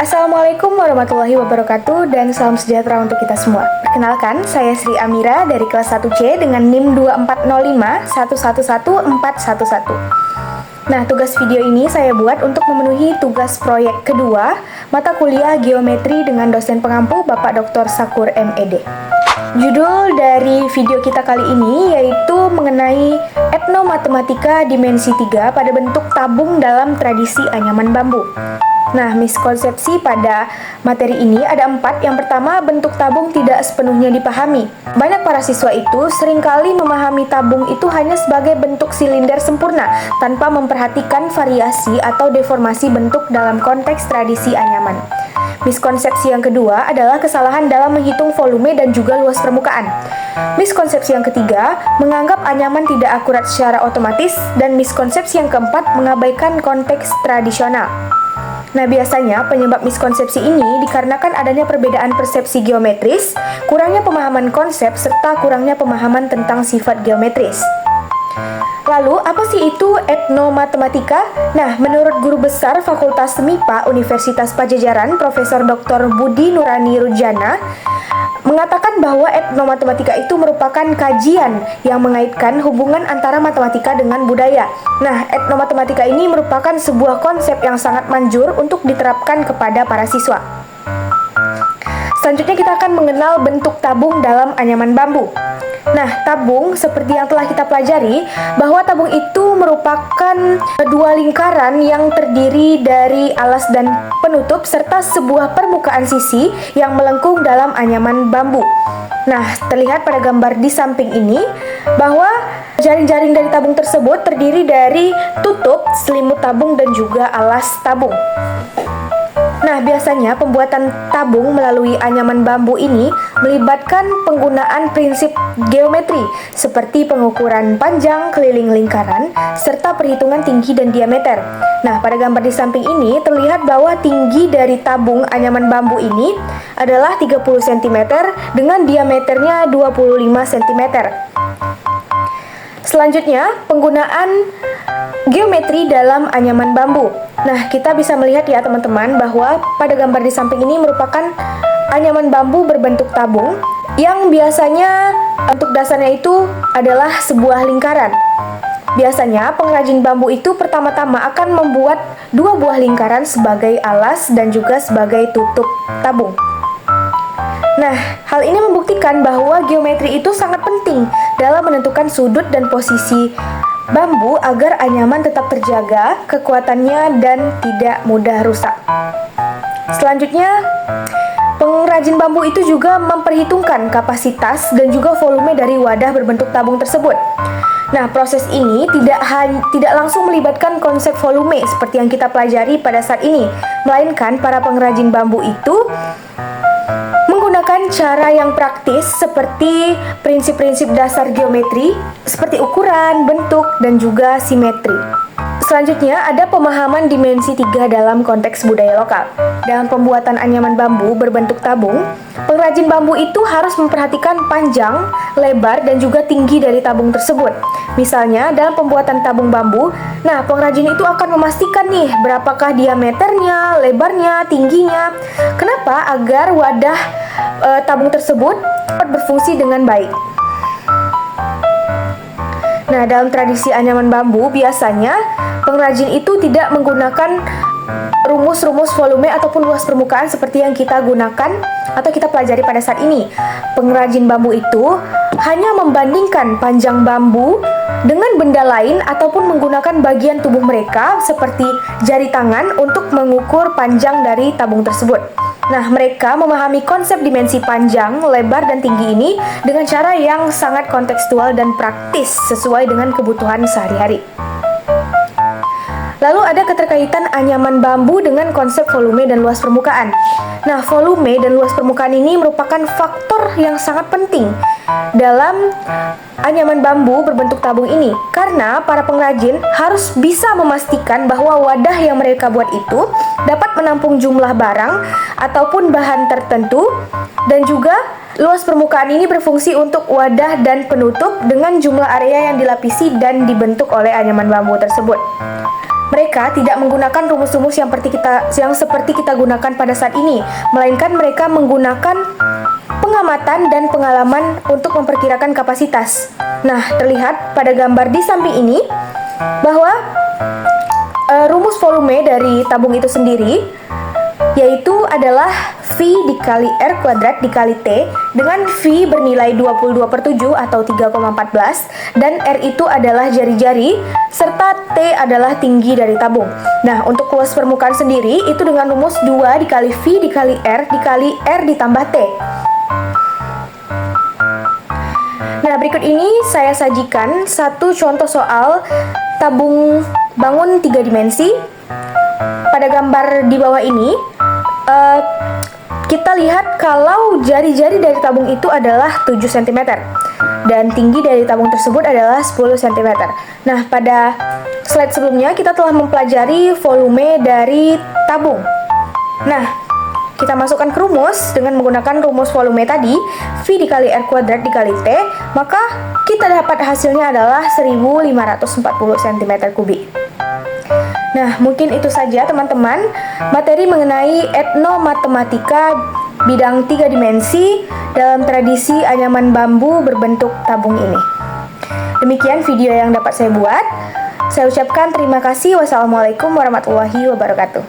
Assalamualaikum warahmatullahi wabarakatuh dan salam sejahtera untuk kita semua. Perkenalkan, saya Sri Amira dari kelas 1C dengan NIM 24051114111. Nah, tugas video ini saya buat untuk memenuhi tugas proyek kedua mata kuliah geometri dengan dosen pengampu Bapak Dr. Sakur MED. Judul dari video kita kali ini yaitu mengenai etnomatematika dimensi 3 pada bentuk tabung dalam tradisi anyaman bambu. Nah, miskonsepsi pada materi ini ada 4. Yang pertama, bentuk tabung tidak sepenuhnya dipahami. Banyak para siswa itu seringkali memahami tabung itu hanya sebagai bentuk silinder sempurna tanpa memperhatikan variasi atau deformasi bentuk dalam konteks tradisi anyaman. Miskonsepsi yang kedua adalah kesalahan dalam menghitung volume dan juga luas permukaan. Miskonsepsi yang ketiga, menganggap anyaman tidak akurat secara otomatis, dan miskonsepsi yang keempat, mengabaikan konteks tradisional. Nah, biasanya penyebab miskonsepsi ini dikarenakan adanya perbedaan persepsi geometris, kurangnya pemahaman konsep, serta kurangnya pemahaman tentang sifat geometris. Lalu, apa sih itu etnomatematika? Nah, menurut Guru Besar Fakultas MIPA Universitas Padjadjaran, Profesor Dr. Budi Nurani Rujana, mengatakan bahwa etnomatematika itu merupakan kajian yang mengaitkan hubungan antara matematika dengan budaya. Nah, etnomatematika ini merupakan sebuah konsep yang sangat manjur untuk diterapkan kepada para siswa. Selanjutnya kita akan mengenal bentuk tabung dalam anyaman bambu. Nah, tabung seperti yang telah kita pelajari bahwa tabung itu merupakan dua lingkaran yang terdiri dari alas dan penutup serta sebuah permukaan sisi yang melengkung dalam anyaman bambu. Nah, terlihat pada gambar di samping ini bahwa jaring-jaring dari tabung tersebut terdiri dari tutup, selimut tabung, dan juga alas tabung. Nah, biasanya pembuatan tabung melalui anyaman bambu ini melibatkan penggunaan prinsip geometri seperti pengukuran panjang keliling lingkaran serta perhitungan tinggi dan diameter. Nah, pada gambar di samping ini terlihat bahwa tinggi dari tabung anyaman bambu ini adalah 30 cm dengan diameternya 25 cm. Selanjutnya, penggunaan geometri dalam anyaman bambu. Nah, kita bisa melihat ya teman-teman bahwa pada gambar di samping ini merupakan anyaman bambu berbentuk tabung yang biasanya untuk dasarnya itu adalah sebuah lingkaran. Biasanya pengrajin bambu itu pertama-tama akan membuat dua buah lingkaran sebagai alas dan juga sebagai tutup tabung. Nah, hal ini membuktikan bahwa geometri itu sangat penting dalam menentukan sudut dan posisi bambu agar anyaman tetap terjaga kekuatannya dan tidak mudah rusak. Selanjutnya, pengrajin bambu itu juga memperhitungkan kapasitas dan juga volume dari wadah berbentuk tabung tersebut. Nah, proses ini tidak langsung melibatkan konsep volume seperti yang kita pelajari pada saat ini, melainkan para pengrajin bambu itu menggunakan cara yang praktis seperti prinsip-prinsip dasar geometri seperti ukuran, bentuk, dan juga simetri. Selanjutnya ada pemahaman dimensi 3 dalam konteks budaya lokal. Dalam pembuatan anyaman bambu berbentuk tabung, pengrajin bambu itu harus memperhatikan panjang, lebar, dan juga tinggi dari tabung tersebut. Misalnya dalam pembuatan tabung bambu, nah pengrajin itu akan memastikan nih berapakah diameternya, lebarnya, tingginya. Kenapa? Agar wadah tabung tersebut dapat berfungsi dengan baik. Nah, dalam tradisi anyaman bambu biasanya pengrajin itu tidak menggunakan rumus-rumus volume ataupun luas permukaan seperti yang kita gunakan atau kita pelajari pada saat ini. Pengrajin bambu itu hanya membandingkan panjang bambu dengan benda lain ataupun menggunakan bagian tubuh mereka seperti jari tangan untuk mengukur panjang dari tabung tersebut. Nah, mereka memahami konsep dimensi panjang, lebar, dan tinggi ini dengan cara yang sangat kontekstual dan praktis sesuai dengan kebutuhan sehari-hari. Lalu ada keterkaitan anyaman bambu dengan konsep volume dan luas permukaan. Nah, volume dan luas permukaan ini merupakan faktor yang sangat penting dalam anyaman bambu berbentuk tabung ini, karena para pengrajin harus bisa memastikan bahwa wadah yang mereka buat itu dapat menampung jumlah barang ataupun bahan tertentu, dan juga luas permukaan ini berfungsi untuk wadah dan penutup dengan jumlah area yang dilapisi dan dibentuk oleh anyaman bambu tersebut. mereka tidak menggunakan rumus-rumus yang seperti kita gunakan pada saat ini, melainkan mereka menggunakan pengamatan dan pengalaman untuk memperkirakan kapasitas. Nah, terlihat pada gambar di samping ini bahwa rumus volume dari tabung itu sendiri yaitu adalah V dikali R kuadrat dikali T, dengan V bernilai 22/7 atau 3,14 dan R itu adalah jari-jari serta T adalah tinggi dari tabung. Nah, untuk luas permukaan sendiri itu dengan rumus 2 dikali V dikali R ditambah T. Nah, berikut ini saya sajikan satu contoh soal tabung bangun 3 dimensi. Pada gambar di bawah ini, kita lihat kalau jari-jari dari tabung itu adalah 7 cm dan tinggi dari tabung tersebut adalah 10 cm. Nah, pada slide sebelumnya kita telah mempelajari volume dari tabung. Nah, kita masukkan ke rumus dengan menggunakan rumus volume tadi, V dikali R kuadrat dikali T, maka kita dapat hasilnya adalah 1540 cm3. Nah, mungkin itu saja teman-teman materi mengenai etnomatematika bidang 3 dimensi dalam tradisi anyaman bambu berbentuk tabung ini. Demikian video yang dapat saya buat. Saya ucapkan terima kasih. Wassalamualaikum warahmatullahi wabarakatuh.